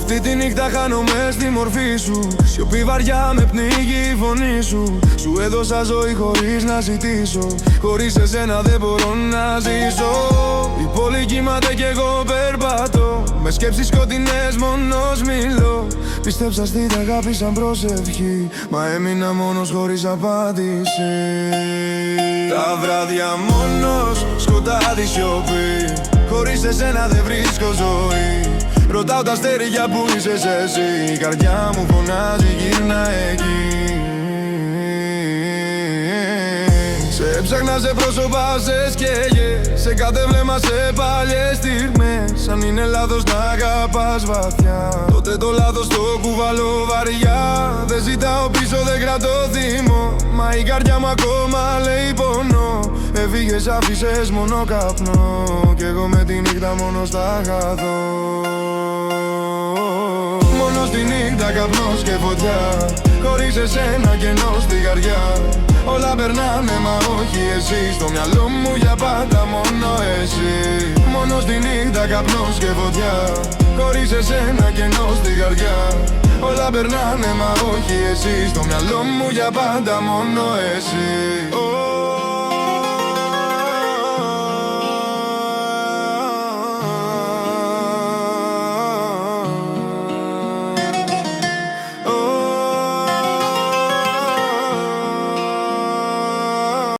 Αυτή τη νύχτα χάνομαι στη μορφή σου. Σιωπή βαριά με πνίγει η φωνή σου. Σου έδωσα ζωή χωρίς να ζητήσω. Χωρίς εσένα δεν μπορώ να ζήσω. Η πόλη κοιμάται κι εγώ περπατώ. Με σκέψεις σκοτεινές μόνος μιλώ. Πίστεψα στην αγάπη σαν προσευχή. Μα έμεινα μόνος χωρίς απάντηση. Τα βράδια μόνος, σκοτάδι σιωπή. Χωρίς εσένα δεν βρίσκω ζωή. Ρωτάω τα αστέρια που είσαι εσύ. Η καρδιά μου φωνάζει γύρνα εκεί. Σε ψάχνα σε πρόσωπα, σε σκέγες. Σε κάθε βλέμμα, σε παλιές στιγμές. Αν είναι λάθος να αγαπάς βαθιά, τότε το λάθος το κουβαλώ βαριά. Δεν ζητάω πίσω, δεν κρατώ θυμό. Μα η καρδιά μου ακόμα λέει πονώ. Έφυγες, άφησες μόνο καπνό. Κι εγώ με τη νύχτα μόνος θα χαθώ. Μόνος τη νύχτα καπνός και φωτιά. Χωρίς εσένα κενό στη καρδιά. Όλα περνάνε μα όχι εσύ. Στο μυαλό μου για πάντα μόνο εσύ. Μόνος τη νύχτα καπνός και φωτιά. Χωρίς εσένα κενό στη καρδιά. Όλα περνάνε μα όχι εσύ. Στο μυαλό μου για πάντα μόνο εσύ.